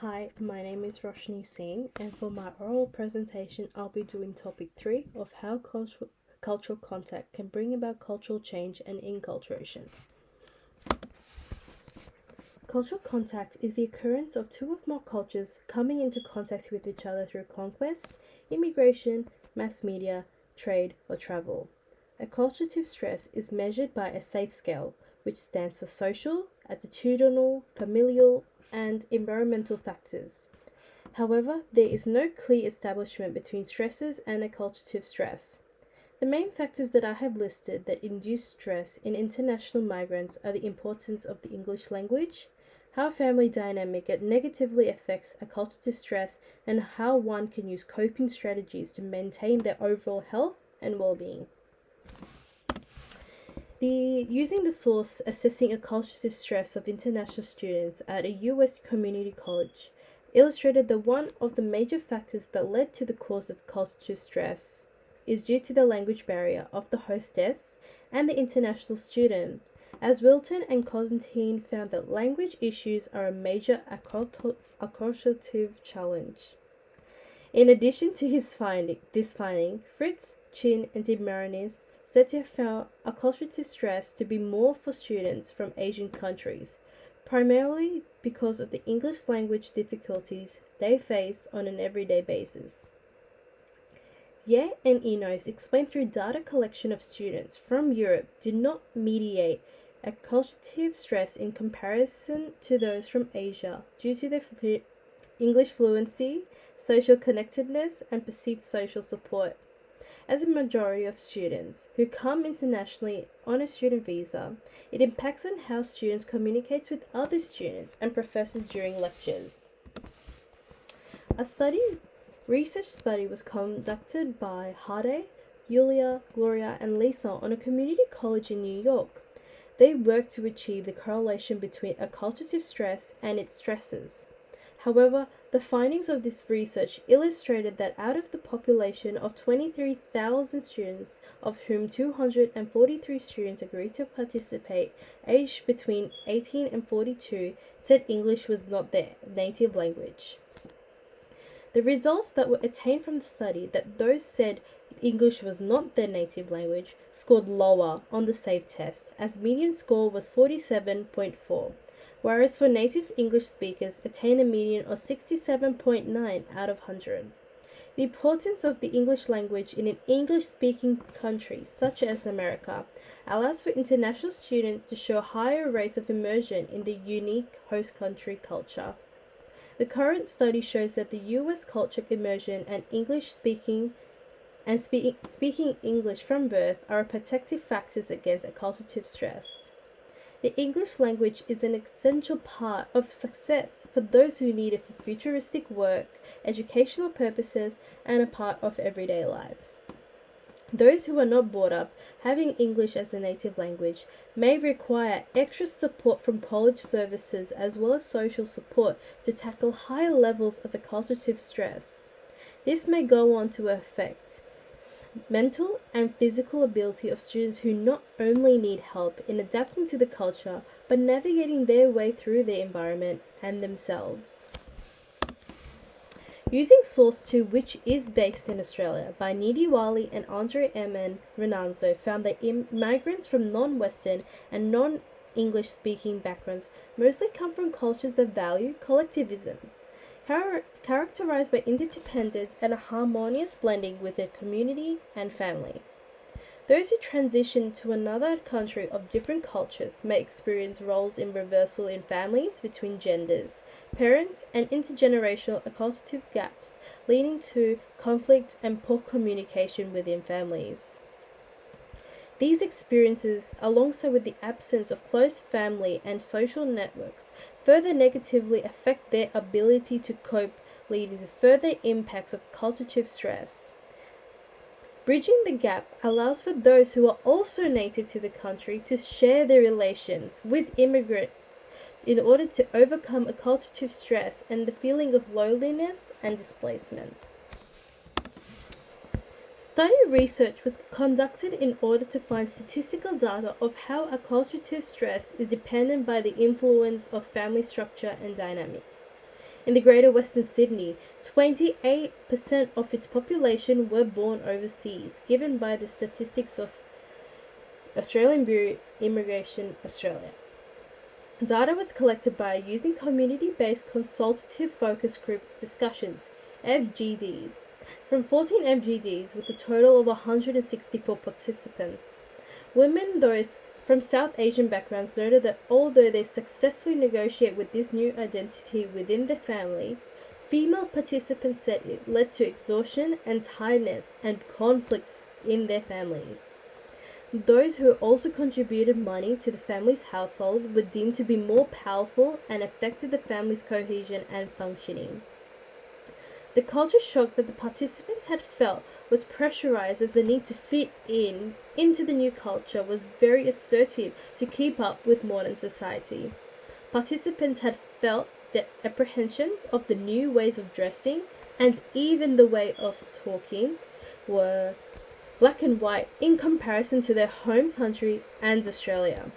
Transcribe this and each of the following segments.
Hi, my name is Roshni Singh, and for my oral presentation, I'll be doing topic 3 of how cultural contact can bring about cultural change and enculturation. Cultural contact is the occurrence of two or more cultures coming into contact with each other through conquest, immigration, mass media, trade, or travel. Acculturative stress is measured by a SAFE scale, which stands for social, attitudinal, familial, and environmental factors. However, there is no clear establishment between stresses and acculturative stress. The main factors that I have listed that induce stress in international migrants are the importance of the English language, how family dynamic it negatively affects acculturative stress, and how one can use coping strategies to maintain their overall health and well-being. Using the source assessing acculturative stress of international students at a US community college illustrated that one of the major factors that led to the cause of acculturative stress is due to the language barrier of the hostess and the international student, as Wilton and Constantine found that language issues are a major acculturative challenge. In addition to this finding, Fritz, Chin, and Dimaranis said to have found acculturative stress to be more for students from Asian countries, primarily because of the English language difficulties they face on an everyday basis. Ye and Enos explained through data collection of students from Europe did not mediate acculturative stress in comparison to those from Asia due to their English fluency, social connectedness, and perceived social support. As a majority of students who come internationally on a student visa, it impacts on how students communicate with other students and professors during lectures. Research study was conducted by Hade, Yulia, Gloria, and Lisa on a community college in New York. They worked to achieve the correlation between acculturative stress and its stresses. However, the findings of this research illustrated that out of the population of 23,000 students, of whom 243 students agreed to participate, aged between 18 and 42, said English was not their native language. The results that were attained from the study that those said English was not their native language scored lower on the SAFE test, as median score was 47.4. Whereas for native English speakers attained a median of 67.9 out of 100. The importance of the English language in an English-speaking country such as America allows for international students to show higher rates of immersion in the unique host country culture. The current study shows that the US culture immersion and speaking English from birth are protective factors against acculturative stress. The English language is an essential part of success for those who need it for futuristic work, educational purposes, and a part of everyday life. Those who are not brought up having English as a native language may require extra support from college services as well as social support to tackle higher levels of acculturative stress. This may go on to affect mental and physical ability of students who not only need help in adapting to the culture, but navigating their way through the environment and themselves. Using Source 2, which is based in Australia, by Nidhi Wali and Andre M. N. Renanzo, found that migrants from non-Western and non-English speaking backgrounds mostly come from cultures that value collectivism, characterized by interdependence and a harmonious blending with their community and family. Those who transition to another country of different cultures may experience roles in reversal in families between genders, parents, and intergenerational acculturative gaps, leading to conflict and poor communication within families. These experiences, alongside with the absence of close family and social networks, further negatively affect their ability to cope, leading to further impacts of acculturative stress. Bridging the gap allows for those who are also native to the country to share their relations with immigrants in order to overcome acculturative stress and the feeling of loneliness and displacement. Study research was conducted in order to find statistical data of how acculturative stress is dependent by the influence of family structure and dynamics. In the Greater Western Sydney, 28% of its population were born overseas, given by the statistics of Australian Bureau Immigration Australia. Data was collected by using community-based consultative focus group discussions, FGDs, from 14 FGDs with a total of 164 participants. Women, those from South Asian backgrounds, noted that although they successfully negotiate with this new identity within their families, female participants said it led to exhaustion and tiredness and conflicts in their families. Those who also contributed money to the family's household were deemed to be more powerful and affected the family's cohesion and functioning. The culture shock that the participants had felt was pressurized as the need to fit into the new culture was very assertive to keep up with modern society. Participants had felt the apprehensions of the new ways of dressing and even the way of talking were black and white in comparison to their home country and Australia.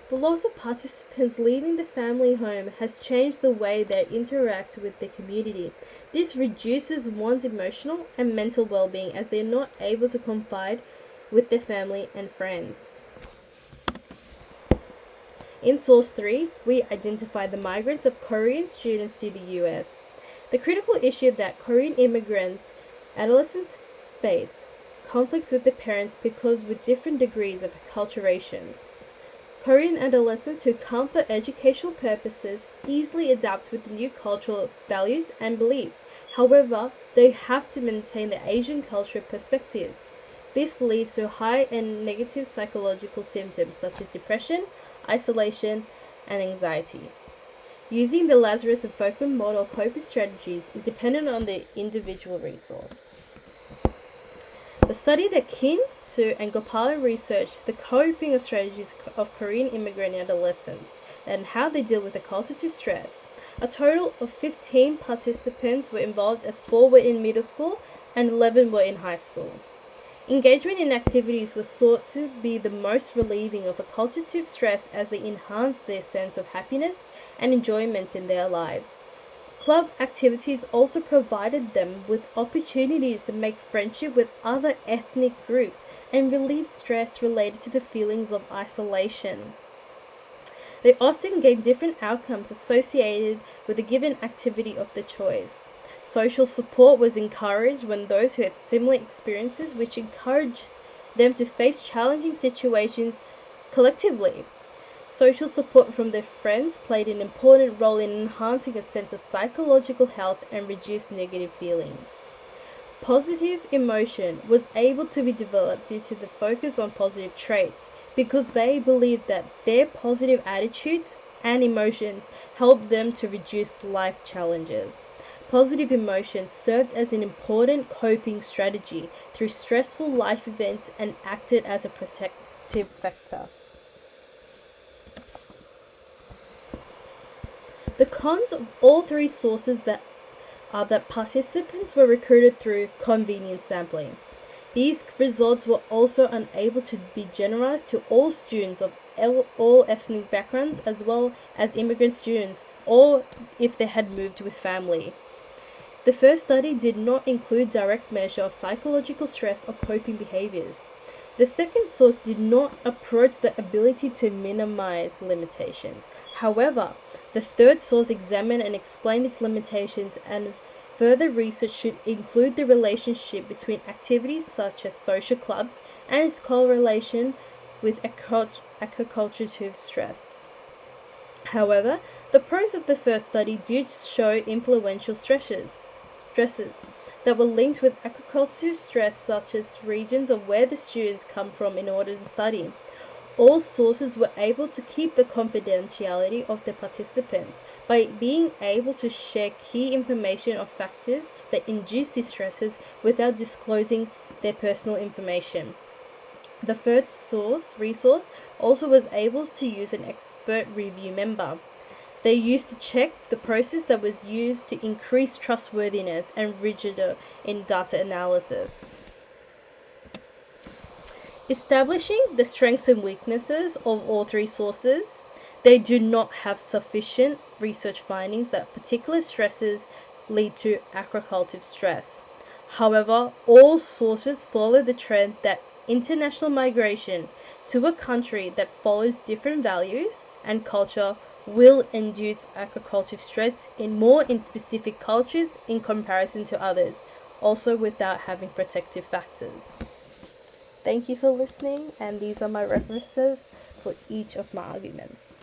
The loss of participants leaving the family home has changed the way they interact with the community. This reduces one's emotional and mental well-being as they are not able to confide with their family and friends. In Source 3, we identify the migrants of Korean students to the US. The critical issue that Korean immigrants, adolescents face conflicts with their parents because with different degrees of acculturation. Korean adolescents who come for educational purposes easily adapt with the new cultural values and beliefs. However, they have to maintain the Asian cultural perspectives. This leads to high and negative psychological symptoms such as depression, isolation, and anxiety. Using the Lazarus and Folkman model coping strategies is dependent on the individual resource. The study that Kim, Sue, and Gopala researched the coping strategies of Korean immigrant adolescents and how they deal with the culture to stress. A total of 15 participants were involved as 4 were in middle school and 11 were in high school. Engagement in activities was thought to be the most relieving of acculturative stress as they enhanced their sense of happiness and enjoyment in their lives. Club activities also provided them with opportunities to make friendship with other ethnic groups and relieve stress related to the feelings of isolation. They often gain different outcomes associated with a given activity of their choice. Social support was encouraged when those who had similar experiences, which encouraged them to face challenging situations collectively. Social support from their friends played an important role in enhancing a sense of psychological health and reduced negative feelings. Positive emotion was able to be developed due to the focus on positive traits because they believed that their positive attitudes and emotions helped them to reduce life challenges. Positive emotions served as an important coping strategy through stressful life events and acted as a protective factor. The cons of all three sources are that participants were recruited through convenience sampling. These results were also unable to be generalized to all students of all ethnic backgrounds as well as immigrant students or if they had moved with family. The first study did not include direct measure of psychological stress or coping behaviors. The second source did not approach the ability to minimize limitations. However, the third source examined and explained its limitations, and further research should include the relationship between activities such as social clubs and its correlation with acculturative stress. However, the pros of the first study did show influential stresses that were linked with acculturative stress, such as regions of where the students come from in order to study. All sources were able to keep the confidentiality of the participants by being able to share key information of factors that induce these stresses without disclosing their personal information. The third resource also was able to use an expert review member. They used to check the process that was used to increase trustworthiness and rigidity in data analysis. Establishing the strengths and weaknesses of all three sources, they do not have sufficient research findings that particular stresses lead to agricultural stress. However, all sources follow the trend that international migration to a country that follows different values and culture will induce agricultural stress in specific cultures in comparison to others, also without having protective factors. Thank you for listening, and these are my references for each of my arguments.